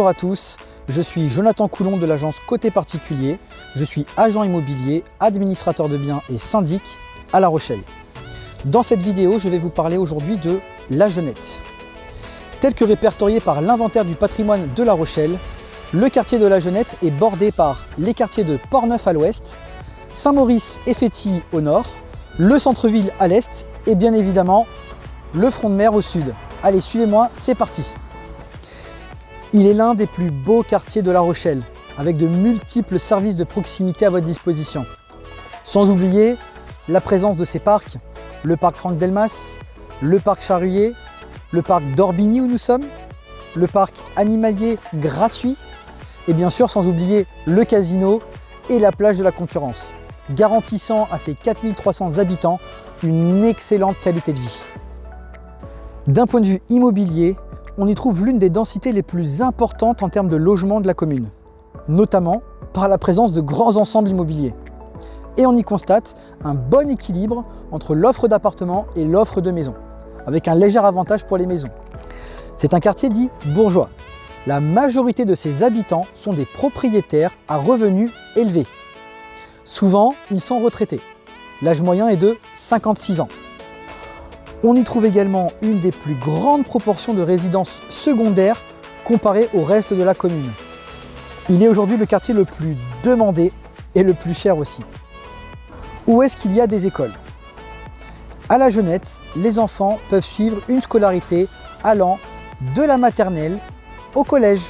Bonjour à tous, je suis Jonathan Coulon de l'agence Côté Particulier. Je suis agent immobilier, administrateur de biens et syndic à La Rochelle. Dans cette vidéo, je vais vous parler aujourd'hui de La Genette. Tel que répertorié par l'inventaire du patrimoine de La Rochelle, le quartier de La Genette est bordé par les quartiers de Port-Neuf à l'ouest, Saint-Maurice et Fétilly au nord, le centre-ville à l'est et bien évidemment le front de mer au sud. Allez, suivez-moi, c'est parti! Il est l'un des plus beaux quartiers de La Rochelle, avec de multiples services de proximité à votre disposition. Sans oublier la présence de ses parcs, le parc Franck Delmas, le parc Charruyer, le parc d'Orbigny où nous sommes, le parc animalier gratuit, et bien sûr sans oublier le casino et la plage de la Concurrence, garantissant à ses 4300 habitants une excellente qualité de vie. D'un point de vue immobilier, on y trouve l'une des densités les plus importantes en termes de logement de la commune, notamment par la présence de grands ensembles immobiliers. Et on y constate un bon équilibre entre l'offre d'appartements et l'offre de maisons, avec un léger avantage pour les maisons. C'est un quartier dit bourgeois. La majorité de ses habitants sont des propriétaires à revenus élevés. Souvent, ils sont retraités. L'âge moyen est de 56 ans. On y trouve également une des plus grandes proportions de résidences secondaires comparées au reste de la commune. Il est aujourd'hui le quartier le plus demandé et le plus cher aussi. Où est-ce qu'il y a des écoles? À La Genette, les enfants peuvent suivre une scolarité allant de la maternelle au collège.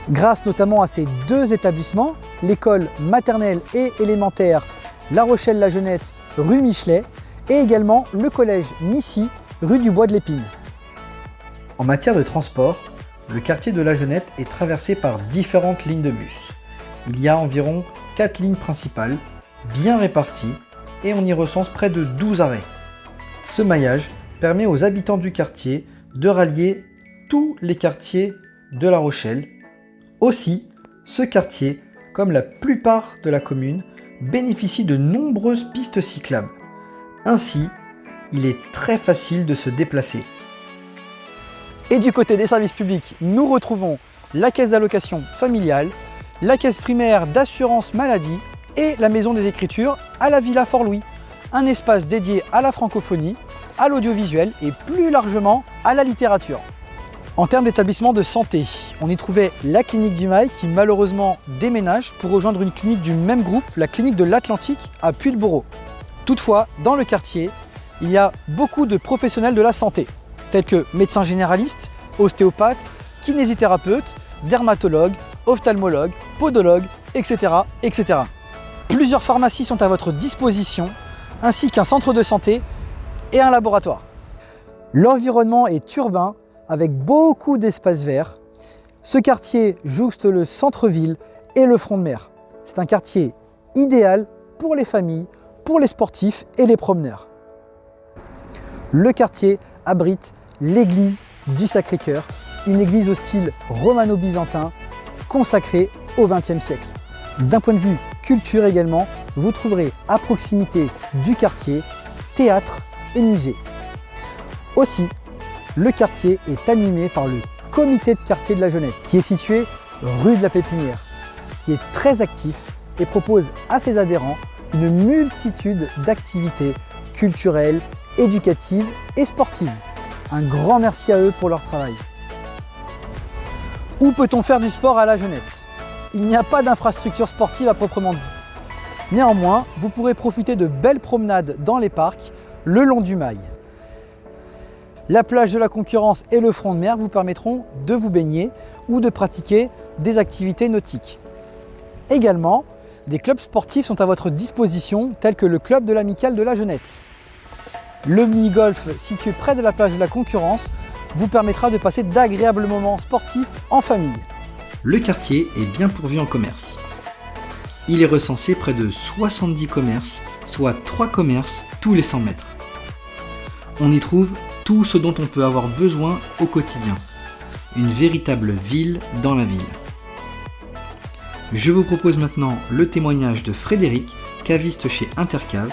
Grâce notamment à ces deux établissements, l'école maternelle et élémentaire La Rochelle-La Genette, rue Michelet, et également le collège Missy, rue du Bois de l'Épine. En matière de transport, le quartier de La Genette est traversé par différentes lignes de bus. Il y a environ 4 lignes principales, bien réparties, et on y recense près de 12 arrêts. Ce maillage permet aux habitants du quartier de rallier tous les quartiers de La Rochelle. Aussi, ce quartier, comme la plupart de la commune, bénéficie de nombreuses pistes cyclables. Ainsi, il est très facile de se déplacer. Et du côté des services publics, nous retrouvons la caisse d'allocation familiale, la caisse primaire d'assurance maladie et la maison des écritures à la Villa Fort-Louis, un espace dédié à la francophonie, à l'audiovisuel et plus largement à la littérature. En termes d'établissement de santé, on y trouvait la clinique du Mail qui malheureusement déménage pour rejoindre une clinique du même groupe, la clinique de l'Atlantique à Puy-de-Bourreau. Toutefois, dans le quartier, il y a beaucoup de professionnels de la santé, tels que médecins généralistes, ostéopathes, kinésithérapeutes, dermatologues, ophtalmologues, podologues, etc., etc. Plusieurs pharmacies sont à votre disposition, ainsi qu'un centre de santé et un laboratoire. L'environnement est urbain, avec beaucoup d'espaces verts. Ce quartier jouxte le centre-ville et le front de mer. C'est un quartier idéal pour les familles, pour les sportifs et les promeneurs. Le quartier abrite l'église du Sacré-Cœur, une église au style romano-byzantin consacrée au XXe siècle. D'un point de vue culture également, vous trouverez à proximité du quartier théâtre et musée. Aussi, le quartier est animé par le comité de quartier de La Genette, qui est situé rue de la Pépinière, qui est très actif et propose à ses adhérents une multitude d'activités culturelles, éducatives et sportives. Un grand merci à eux pour leur travail. Où peut-on faire du sport à La Genette? Il n'y a pas d'infrastructure sportive à proprement dit. Néanmoins, vous pourrez profiter de belles promenades dans les parcs le long du Mail. La plage de la Concurrence et le front de mer vous permettront de vous baigner ou de pratiquer des activités nautiques. Également, des clubs sportifs sont à votre disposition, tels que le club de l'Amicale de La Genette. Le mini-golf situé près de la plage de la Concurrence vous permettra de passer d'agréables moments sportifs en famille. Le quartier est bien pourvu en commerce. Il est recensé près de 70 commerces, soit 3 commerces tous les 100 mètres. On y trouve tout ce dont on peut avoir besoin au quotidien. Une véritable ville dans la ville. Je vous propose maintenant le témoignage de Frédéric, caviste chez Intercave,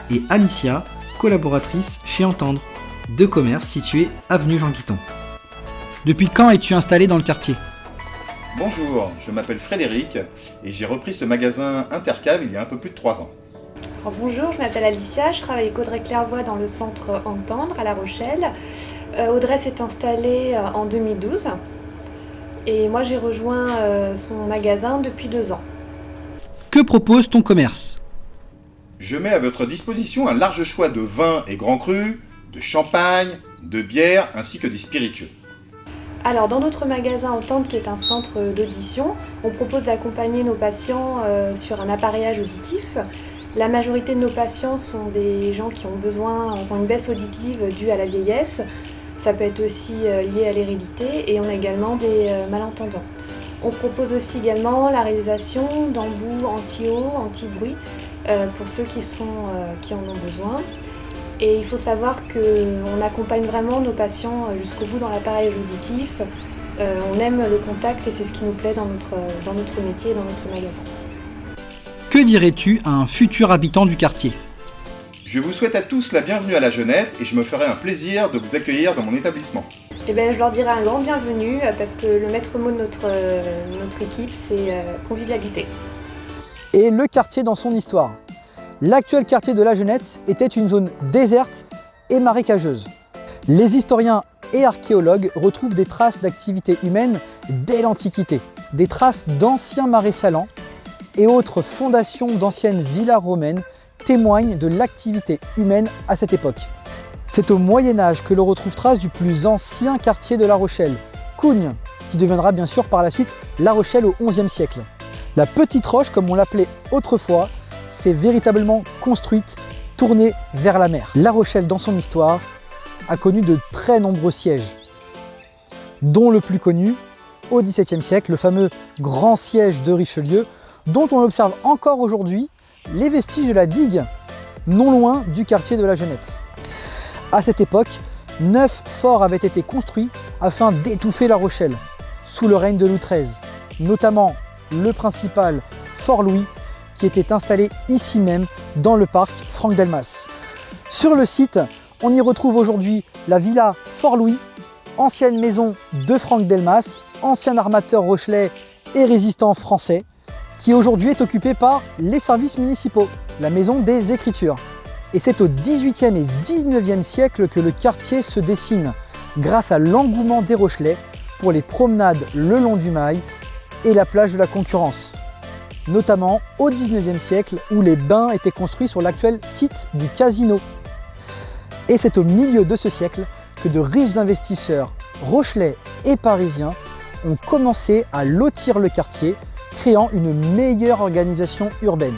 et Alicia, collaboratrice chez Entendre, deux commerces situés avenue Jean Guiton. Depuis quand es-tu installé dans le quartier? Bonjour, je m'appelle Frédéric et j'ai repris ce magasin Intercave il y a un peu plus de 3 ans. Alors bonjour, je m'appelle Alicia, je travaille avec Audrey Clairvoy dans le centre Entendre à La Rochelle. Audrey s'est installée en 2012 et moi j'ai rejoint son magasin depuis 2 ans. Que propose ton commerce? Je mets à votre disposition un large choix de vins et grands crus, de champagne, de bière ainsi que des spiritueux. Alors dans notre magasin Entendre qui est un centre d'audition, on propose d'accompagner nos patients sur un appareillage auditif. La majorité de nos patients sont des gens qui ont une baisse auditive due à la vieillesse. Ça peut être aussi lié à l'hérédité et on a également des malentendants. On propose aussi également la réalisation d'embouts anti-eau, anti-bruit pour ceux qui en ont besoin. Et il faut savoir qu'on accompagne vraiment nos patients jusqu'au bout dans l'appareillage auditif. On aime le contact et c'est ce qui nous plaît dans notre métier et dans notre magasin. Que dirais-tu à un futur habitant du quartier? Je vous souhaite à tous la bienvenue à la Jeunette et je me ferai un plaisir de vous accueillir dans mon établissement. Eh bien, je leur dirai un grand bienvenue parce que le maître mot de notre équipe, c'est convivialité. Et le quartier dans son histoire. L'actuel quartier de la Jeunette était une zone déserte et marécageuse. Les historiens et archéologues retrouvent des traces d'activité humaine dès l'Antiquité, des traces d'anciens marais salants et autres fondations d'anciennes villas romaines témoignent de l'activité humaine à cette époque. C'est au Moyen-Âge que l'on retrouve trace du plus ancien quartier de La Rochelle, Cougnes, qui deviendra bien sûr par la suite La Rochelle au XIe siècle. La Petite Roche, comme on l'appelait autrefois, s'est véritablement construite, tournée vers la mer. La Rochelle, dans son histoire, a connu de très nombreux sièges, dont le plus connu, au XVIIe siècle, le fameux grand siège de Richelieu, dont on observe encore aujourd'hui les vestiges de la digue, non loin du quartier de la Jeunette. À cette époque, 9 forts avaient été construits afin d'étouffer La Rochelle, sous le règne de Louis XIII, notamment le principal Fort Louis, qui était installé ici même dans le parc Franck Delmas. Sur le site, on y retrouve aujourd'hui la villa Fort Louis, ancienne maison de Franck Delmas, ancien armateur rochelais et résistant français, qui aujourd'hui est occupée par les services municipaux, la maison des Écritures. Et c'est au XVIIIe et XIXe siècle que le quartier se dessine, grâce à l'engouement des Rochelais pour les promenades le long du Mail et la plage de la Concurrence, notamment au XIXe siècle où les bains étaient construits sur l'actuel site du casino. Et c'est au milieu de ce siècle que de riches investisseurs rochelais et parisiens ont commencé à lotir le quartier, créant une meilleure organisation urbaine.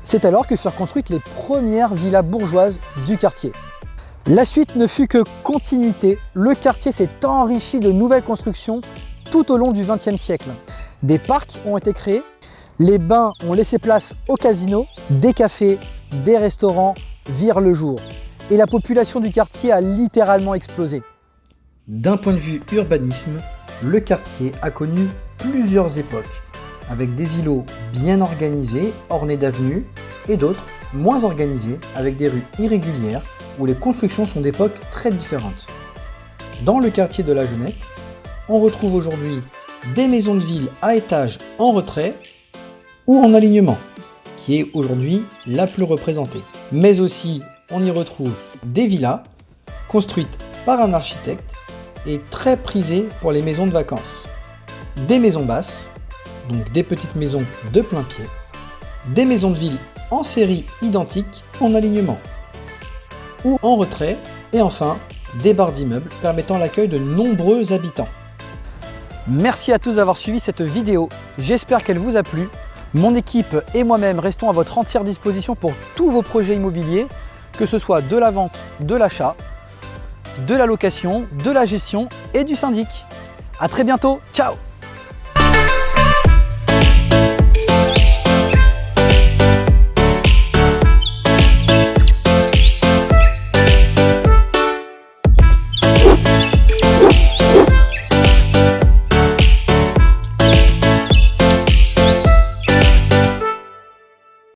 C'est alors que furent construites les premières villas bourgeoises du quartier. La suite ne fut que continuité, le quartier s'est enrichi de nouvelles constructions tout au long du XXe siècle. Des parcs ont été créés, les bains ont laissé place au casino, des cafés, des restaurants virent le jour. Et la population du quartier a littéralement explosé. D'un point de vue urbanisme, le quartier a connu plusieurs époques, avec des îlots bien organisés, ornés d'avenues, et d'autres moins organisés, avec des rues irrégulières, où les constructions sont d'époques très différentes. Dans le quartier de la Jeunette, on retrouve aujourd'hui des maisons de ville à étages en retrait ou en alignement, qui est aujourd'hui la plus représentée. Mais aussi, on y retrouve des villas construites par un architecte et très prisées pour les maisons de vacances. Des maisons basses, donc des petites maisons de plein pied, des maisons de ville en série identiques en alignement ou en retrait, et enfin des barres d'immeubles permettant l'accueil de nombreux habitants. Merci à tous d'avoir suivi cette vidéo, j'espère qu'elle vous a plu. Mon équipe et moi-même restons à votre entière disposition pour tous vos projets immobiliers, que ce soit de la vente, de l'achat, de la location, de la gestion et du syndic. À très bientôt, ciao!